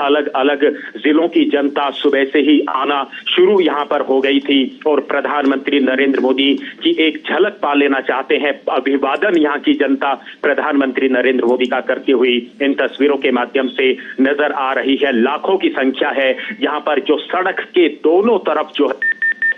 अलग अलग जिलों की जनता सुबह से ही आना शुरू यहां पर हो गई थी और प्रधानमंत्री नरेंद्र मोदी की एक झलक पा लेना चाहते हैं। अभिवादन यहां की जनता प्रधानमंत्री नरेंद्र मोदी का करती हुई इन तस्वीरों के माध्यम से नजर आ रही है। लाखों की संख्या है यहां पर, जो सड़क के दोनों तरफ जो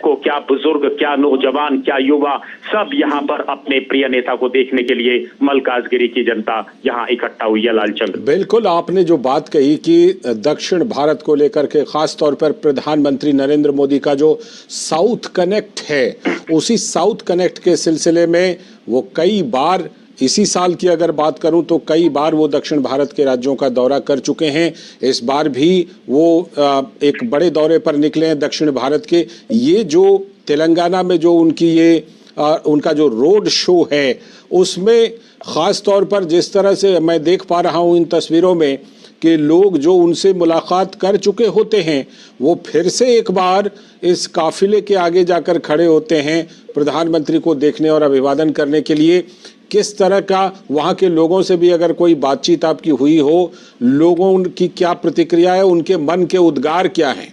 को, क्या बुजुर्ग, क्या नौजवान, क्या युवा, सब यहां पर अपने प्रिय नेता को देखने के लिए मल्काजगिरी की जनता यहां इकट्ठा हुई है। लालचंद, बिल्कुल, आपने जो बात कही कि दक्षिण भारत को लेकर के खास तौर पर प्रधानमंत्री नरेंद्र मोदी का जो साउथ कनेक्ट है, उसी साउथ कनेक्ट के सिलसिले में वो कई बार, इसी साल की अगर बात करूं तो कई बार वो दक्षिण भारत के राज्यों का दौरा कर चुके हैं। इस बार भी वो एक बड़े दौरे पर निकले हैं दक्षिण भारत के। ये जो तेलंगाना में जो उनका जो रोड शो है, उसमें खास तौर पर जिस तरह से मैं देख पा रहा हूं इन तस्वीरों में कि लोग जो उनसे मुलाकात कर चुके होते हैं वो फिर से एक बार इस काफिले के आगे जाकर खड़े होते हैं प्रधानमंत्री को देखने और अभिवादन करने के लिए। किस तरह का वहाँ के लोगों से भी अगर कोई बातचीत आपकी हुई हो, लोगों की क्या प्रतिक्रिया है, उनके मन के उद्गार क्या हैं?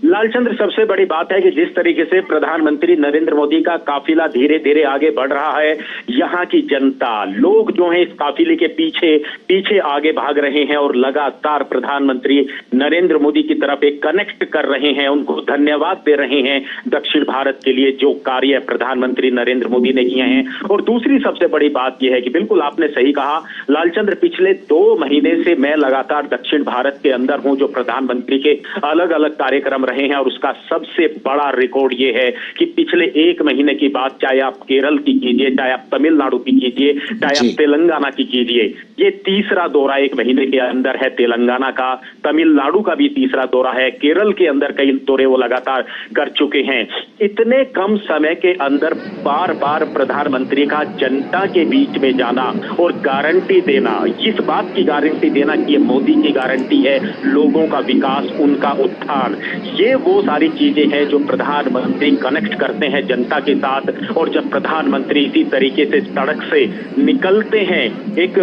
लालचंद्र, सबसे बड़ी बात है कि जिस तरीके से प्रधानमंत्री नरेंद्र मोदी का काफिला धीरे धीरे आगे बढ़ रहा है, यहाँ की जनता, लोग जो हैं इस काफिले के पीछे पीछे आगे भाग रहे हैं और लगातार प्रधानमंत्री नरेंद्र मोदी की तरफ एक कनेक्ट कर रहे हैं, उनको धन्यवाद दे रहे हैं दक्षिण भारत के लिए जो कार्य प्रधानमंत्री नरेंद्र मोदी ने किए हैं। और दूसरी सबसे बड़ी बात यह है कि बिल्कुल आपने सही कहा लालचंद्र, पिछले 2 महीने से मैं लगातार दक्षिण भारत के अंदर हूं, जो प्रधानमंत्री के अलग अलग कार्यक्रम रहे हैं, और उसका सबसे बड़ा रिकॉर्ड यह है कि पिछले 1 महीने की बात, चाहे आप केरल की कीजिए, चाहे आप तमिलनाडु की कीजिए, चाहे आप तेलंगाना की कीजिए, ये तीसरा दौरा 1 महीने के अंदर है तेलंगाना का। तमिलनाडु का भी तीसरा दौरा है। केरल के अंदर कई दौरे वो लगातार कर चुके हैं। इतने कम समय के अंदर बार बार प्रधानमंत्री का जनता के बीच में जाना और गारंटी देना, इस बात की गारंटी देना कि ये मोदी की गारंटी है, लोगों का विकास, उनका उत्थान, ये वो सारी चीजें हैं जो प्रधानमंत्री कनेक्ट करते हैं जनता के साथ। और जब प्रधानमंत्री इसी तरीके से सड़क से निकलते हैं, एक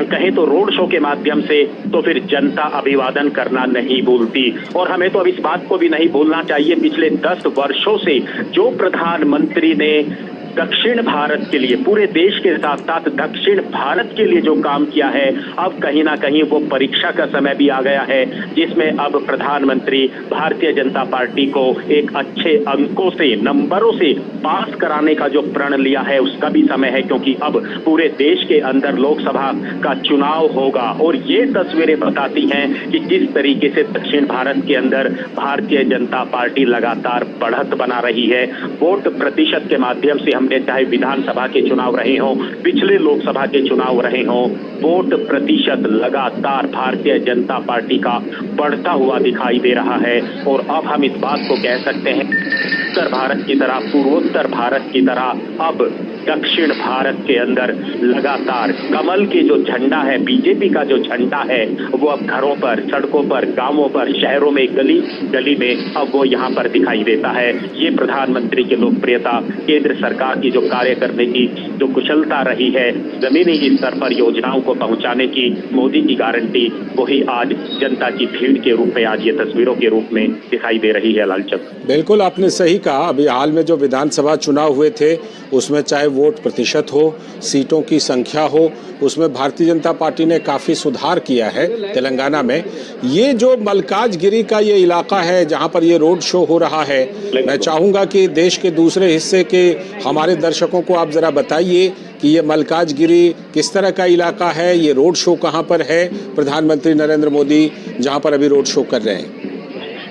कहें तो रोड शो के माध्यम से, तो फिर जनता अभिवादन करना नहीं भूलती। और हमें तो अब इस बात को भी नहीं भूलना चाहिए, पिछले 10 वर्षों से जो प्रधानमंत्री ने दक्षिण भारत के लिए, पूरे देश के साथ साथ दक्षिण भारत के लिए जो काम किया है, अब कहीं ना कहीं वो परीक्षा का समय भी आ गया है, जिसमें अब प्रधानमंत्री भारतीय जनता पार्टी को एक अच्छे अंकों से, नंबरों से पास कराने का जो प्रण लिया है, उसका भी समय है, क्योंकि अब पूरे देश के अंदर लोकसभा का चुनाव होगा। और ये तस्वीरें बताती हैं कि जिस तरीके से दक्षिण भारत के अंदर भारतीय जनता पार्टी लगातार बढ़त बना रही है, वोट प्रतिशत के माध्यम से, हमने चाहे विधानसभा के चुनाव रहे हों, पिछले लोकसभा के चुनाव रहे हों, वोट प्रतिशत लगातार भारतीय जनता पार्टी का बढ़ता हुआ दिखाई दे रहा है। और अब हम इस बात को कह सकते हैं, उत्तर भारत की तरह, पूर्वोत्तर भारत की तरह अब दक्षिण भारत के अंदर लगातार कमल के जो झंडा है, बीजेपी का जो झंडा है, वो अब घरों पर, सड़कों पर, गांवों पर, शहरों में, गली गली में अब वो यहाँ पर दिखाई देता है। ये प्रधानमंत्री की लोकप्रियता, केंद्र सरकार की जो कार्य करने की जो कुशलता रही है, जमीनी स्तर पर योजनाओं को पहुंचाने की मोदी की गारंटी, वही आज जनता की भीड़ के रूप में, आज ये तस्वीरों के रूप में दिखाई दे रही है। लालचंद, बिल्कुल आपने सही कहा। अभी हाल में जो विधानसभा चुनाव हुए थे, उसमें चाहे वोट प्रतिशत हो, सीटों की संख्या हो, उसमें भारतीय जनता पार्टी ने काफ़ी सुधार किया है तेलंगाना में। ये जो मल्काजगिरी का ये इलाका है जहां पर ये रोड शो हो रहा है, मैं चाहूँगा कि देश के दूसरे हिस्से के हमारे दर्शकों को आप ज़रा बताइए कि ये मल्काजगिरी किस तरह का इलाका है, ये रोड शो कहाँ पर है, प्रधानमंत्री नरेंद्र मोदी जहाँ पर अभी रोड शो कर रहे हैं।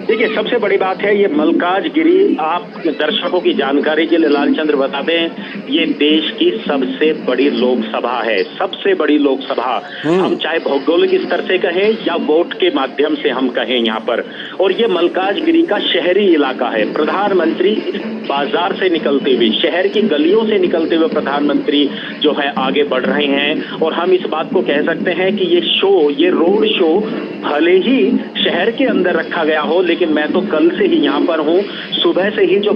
देखिए, सबसे बड़ी बात है ये मल्काजगिरी, आप दर्शकों की जानकारी के लिए लालचंद्र बता दें, ये देश की सबसे बड़ी लोकसभा है, सबसे बड़ी लोकसभा। हम चाहे भौगोलिक स्तर से कहें या वोट के माध्यम से हम कहें यहाँ पर। और ये मल्काजगिरी का शहरी इलाका है। प्रधानमंत्री बाजार से निकलते हुए, शहर की गलियों से निकलते हुए प्रधानमंत्री जो है आगे बढ़ रहे हैं। और हम इस बात को कह सकते हैं कि ये शो, ये रोड शो भले ही शहर के अंदर रखा गया हो, लेकिन मैं तो कल से ही यहाँ पर हूँ। सुबह से ही जो